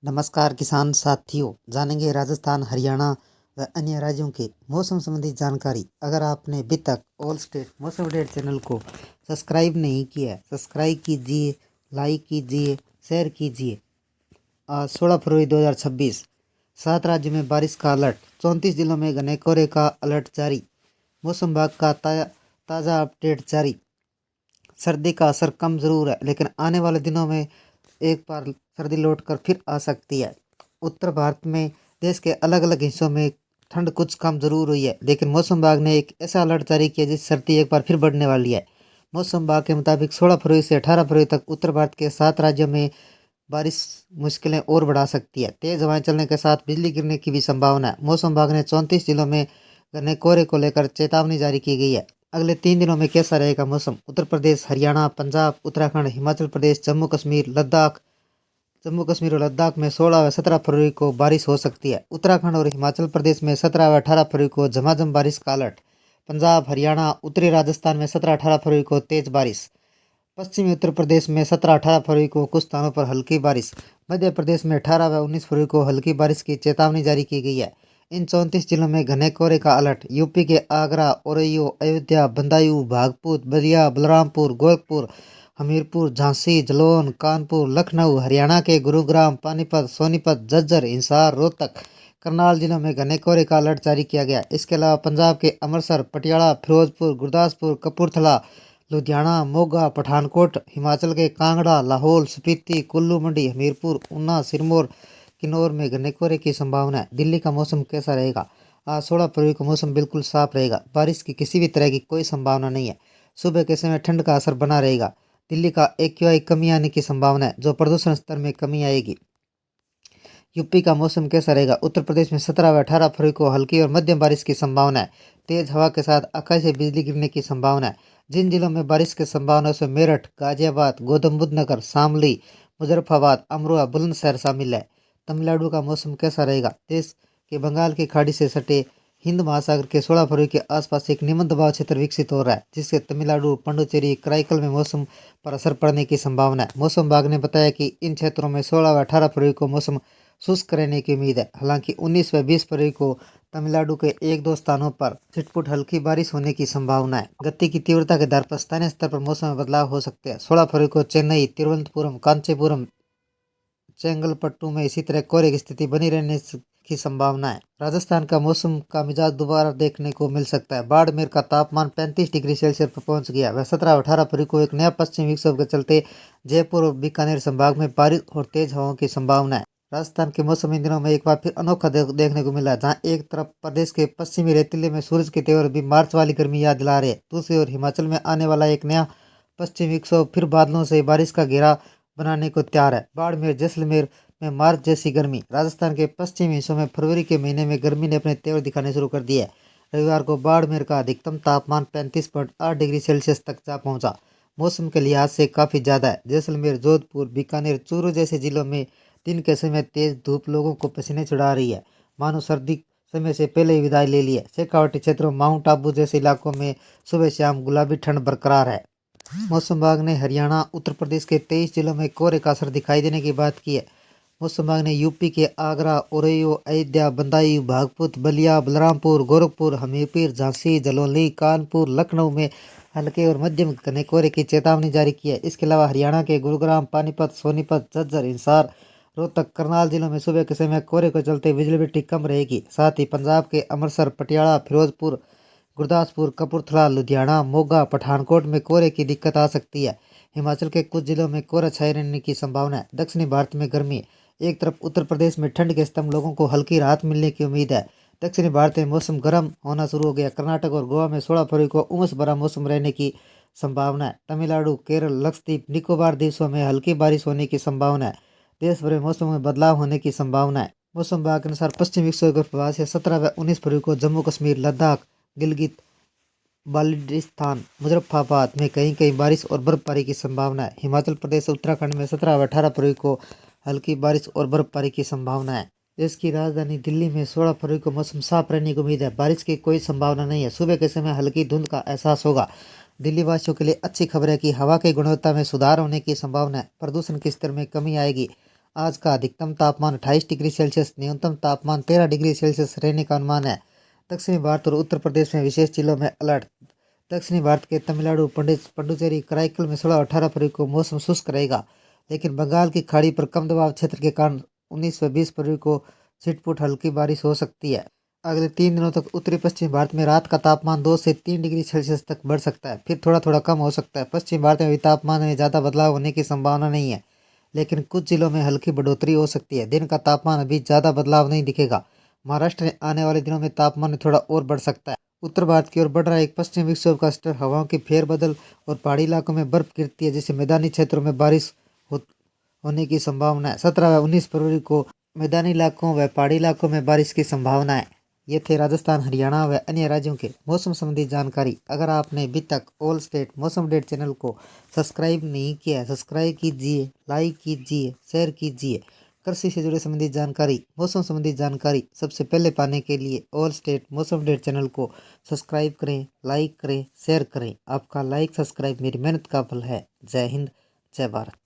नमस्कार किसान साथियों, जानेंगे राजस्थान, हरियाणा व अन्य राज्यों के मौसम संबंधी जानकारी। अगर आपने अभी तक ऑल स्टेट मौसम अपडेट चैनल को सब्सक्राइब नहीं किया है, सब्सक्राइब कीजिए, लाइक कीजिए, शेयर कीजिए। आज 16 फरवरी 2026, 7 राज्यों में बारिश का अलर्ट, 34 जिलों में घने कोहरे का अलर्ट जारी। मौसम विभाग का ताज़ा अपडेट जारी। सर्दी का असर कम जरूर है, लेकिन आने वाले दिनों में एक बार सर्दी लौटकर फिर आ सकती है। उत्तर भारत में देश के अलग अलग हिस्सों में ठंड कुछ कम जरूर हुई है, लेकिन मौसम विभाग ने एक ऐसा अलर्ट जारी किया जिससे सर्दी एक बार फिर बढ़ने वाली है। मौसम विभाग के मुताबिक 16 फरवरी से 18 फरवरी तक उत्तर भारत के 7 राज्यों में बारिश मुश्किलें और बढ़ा सकती है। तेज हवाएं चलने के साथ बिजली गिरने की भी संभावना है। मौसम विभाग ने 34 जिलों में घने कोहरे को लेकर चेतावनी जारी की गई है। अगले 3 दिनों में कैसा रहेगा मौसम? उत्तर प्रदेश, हरियाणा, पंजाब, उत्तराखंड, हिमाचल प्रदेश, जम्मू कश्मीर और लद्दाख में 16 व 17 फरवरी को बारिश हो सकती है। उत्तराखंड और हिमाचल प्रदेश में 17 व 18 फरवरी को झमाझम बारिश का अलर्ट। पंजाब, हरियाणा, उत्तरी राजस्थान में 17-18 फरवरी को तेज बारिश। पश्चिमी उत्तर प्रदेश में 17-18 फरवरी को कुछ स्थानों पर हल्की बारिश। मध्य प्रदेश में 18 व 19 फरवरी को हल्की बारिश की चेतावनी जारी की गई है। इन 34 जिलों में घने कोहरे का अलर्ट। यूपी के आगरा, औरैया, अयोध्या, बदायूं, भागलपुर, बलिया, बलरामपुर, गोरखपुर, हमीरपुर, झांसी, जालौन, कानपुर, लखनऊ, हरियाणा के गुरुग्राम, पानीपत, सोनीपत, झज्जर, हिसार, रोहतक, करनाल जिलों में घने कोहरे का अलर्ट जारी किया गया। इसके अलावा पंजाब के अमृतसर, पटियाला, फिरोजपुर, गुरदासपुर, कपूरथला, लुधियाना, मोगा, पठानकोट, हिमाचल के कांगड़ा, लाहौल, स्पीति, कुल्लू मंडी, हमीरपुर, ऊना, सिरमौर, किन्नौर में घने कोहरे की संभावना है। दिल्ली का मौसम कैसा रहेगा? आज 16 फरवरी को मौसम बिल्कुल साफ रहेगा। बारिश की किसी भी तरह की कोई संभावना नहीं है। सुबह के समय ठंड का असर बना रहेगा। दिल्ली का AQI कमी आने की संभावना है, जो प्रदूषण स्तर में कमी आएगी। यूपी का मौसम कैसा रहेगा? उत्तर प्रदेश में 17 व 18 फरवरी को हल्की और मध्यम बारिश की संभावना है। तेज हवा के साथ आकाश से बिजली गिरने की संभावना है। जिन जिलों में बारिश की संभावना है उसमें मेरठ, गाजियाबाद, गौतम बुद्ध नगर, शामली, मुजफ्फराबाद, अमरोहा, बुलंदशहर शामिल है। तमिलनाडु का मौसम कैसा रहेगा? देश के बंगाल की खाड़ी से सटे हिंद महासागर के 16 फरवरी के आसपास एक निम्न दबाव क्षेत्र विकसित हो रहा है, जिससे तमिलनाडु, पुडुचेरी, कराईकल में मौसम पर असर पड़ने की संभावना है। मौसम विभाग ने बताया कि इन क्षेत्रों में 16 व 18 फरवरी को मौसम शुष्क रहने की उम्मीद है। हालांकि 19 व 20 फरवरी को तमिलनाडु के 1-2 स्थानों पर छिटपुट हल्की बारिश होने की संभावना है। गति की तीव्रता के आधार पर स्थानीय स्तर पर मौसम में बदलाव हो सकते हैं। 16 फरवरी को चेन्नई, तिरुवनंतपुरम, कांचीपुरम, चेंगलपट्टू में इसी तरह कोहरे की स्थिति बनी रहने की संभावना है। राजस्थान का मौसम का मिजाज दोबारा देखने को मिल सकता है। बाड़मेर का तापमान 35 डिग्री सेल्सियस पर पहुंच गया। वह 17 और 18 फरवरी को एक नया पश्चिमी विक्षोभ के चलते जयपुर और बीकानेर संभाग में बारिश और तेज हवाओं की संभावना है। राजस्थान के मौसम इन दिनों में एक बार फिर अनोखा देखने को मिला, जहां एक तरफ प्रदेश के पश्चिमी रेतीले में सूरज के तेवर भी मार्च वाली गर्मी याद दिला रहे, दूसरी ओर हिमाचल में आने वाला एक नया पश्चिमी विक्षोभ फिर बादलों से बारिश का घेरा बनाने को तैयार है। बाड़मेर, जैसलमेर में मार्च जैसी गर्मी। राजस्थान के पश्चिमी हिस्सों में फरवरी के महीने में गर्मी ने अपने तेवर दिखाने शुरू कर दिए। रविवार को बाड़मेर का अधिकतम तापमान 35.8 डिग्री सेल्सियस तक जा पहुंचा। मौसम के लिहाज से काफ़ी ज़्यादा है। जैसलमेर, जोधपुर, बीकानेर, चूरू जैसे जिलों में दिन के समय तेज धूप लोगों को पसीने छुड़ा रही है, मानो सर्दी समय से पहले ही विदाई ले ली है। शेखावाटी क्षेत्रों, माउंट आबू जैसे इलाकों में सुबह शाम गुलाबी ठंड बरकरार है। मौसम विभाग ने हरियाणा, उत्तर प्रदेश के 23 जिलों में कोहरे का असर दिखाई देने की बात की है। मौसम विभाग ने यूपी के आगरा, औरैया, अयोध्या, बदायूं, भागलपुर, बलिया, बलरामपुर, गोरखपुर, हमीरपुर, झांसी, जालौन, कानपुर, लखनऊ में हल्के और मध्यम घने कोहरे की चेतावनी जारी की है। इसके अलावा हरियाणा के गुरुग्राम, पानीपत, सोनीपत, झज्जर, हिसार, रोहतक, करनाल जिलों में सुबह के समय कोहरे के चलते विजिबिलिटी कम रहेगी। साथ ही पंजाब के अमृतसर, पटियाला, फिरोजपुर, गुरदासपुर, कपूरथला, लुधियाना, मोगा, पठानकोट में कोहरे की दिक्कत आ सकती है। हिमाचल के कुछ जिलों में कोहरा छाए रहने की संभावना है। दक्षिणी भारत में गर्मी। एक तरफ उत्तर प्रदेश में ठंड के स्तंभ लोगों को हल्की राहत मिलने की उम्मीद है। दक्षिणी भारत में मौसम गर्म होना शुरू हो गया। कर्नाटक और गोवा में 16 फरवरी को उमस भरा मौसम रहने की संभावना है। तमिलनाडु, केरल, लक्षद्वीप, निकोबार द्वीपों में हल्की बारिश होने की संभावना है। देश भर में मौसम में बदलाव होने की संभावना है। मौसम विभाग के अनुसार पश्चिमी विक्षोभ के प्रभाव से 17 व 19 फरवरी को जम्मू कश्मीर, लद्दाख, गिलगित बाल्टिस्तान, मुजफ्फराबाद में कहीं कहीं बारिश और बर्फबारी की संभावना है। हिमाचल प्रदेश, उत्तराखंड में 17 व 18 फरवरी को हल्की बारिश और बर्फबारी की संभावना है। देश की राजधानी दिल्ली में 16 फरवरी को मौसम साफ रहने की उम्मीद है। बारिश की कोई संभावना नहीं है। सुबह के समय हल्की धुंध का एहसास होगा। दिल्ली वासियों के लिए अच्छी खबर है कि हवा की गुणवत्ता में सुधार होने की संभावना है। प्रदूषण के स्तर में कमी आएगी। आज का अधिकतम तापमान 28 डिग्री सेल्सियस, न्यूनतम तापमान 13 डिग्री सेल्सियस रहने का अनुमान है। दक्षिणी भारत और उत्तर प्रदेश में विशेष जिलों में अलर्ट। दक्षिणी भारत के तमिलनाडु, पुडुचेरी, कराईकल में 16-18 फरवरी को मौसम शुष्क रहेगा, लेकिन बंगाल की खाड़ी पर कम दबाव क्षेत्र के कारण 19 व 20 फरवरी को छिटपुट हल्की बारिश हो सकती है। अगले 3 दिनों तक उत्तरी पश्चिम भारत में रात का तापमान 2 से 3 डिग्री सेल्सियस तक बढ़ सकता है, फिर थोड़ा थोड़ा कम हो सकता है। पश्चिम भारत में भी तापमान में ज़्यादा बदलाव होने की संभावना नहीं है, लेकिन कुछ जिलों में हल्की बढ़ोतरी हो सकती है। दिन का तापमान अभी ज़्यादा बदलाव नहीं दिखेगा। महाराष्ट्र में आने वाले दिनों में तापमान में थोड़ा और बढ़ सकता है। उत्तर भारत की ओर बढ़ रहा एक पश्चिमी विक्षोभ का असर, हवाओं की फेरबदल और पहाड़ी इलाकों में बर्फ गिरती है, जिससे मैदानी क्षेत्रों में बारिश होने की संभावना है। 17 व 19 फरवरी को मैदानी इलाकों व पहाड़ी इलाकों में बारिश की संभावना है। ये थे राजस्थान, हरियाणा व अन्य राज्यों के मौसम संबंधी जानकारी। अगर आपने अभी तक ऑल स्टेट मौसम अपडेट चैनल को सब्सक्राइब नहीं किया है, सब्सक्राइब कीजिए, लाइक कीजिए, शेयर कीजिए। कृषि से जुड़े संबंधित जानकारी, मौसम संबंधी जानकारी सबसे पहले पाने के लिए ऑल स्टेट मौसम अपडेट चैनल को सब्सक्राइब करें, लाइक करें, शेयर करें। आपका लाइक सब्सक्राइब मेरी मेहनत का फल है। जय हिंद, जय भारत।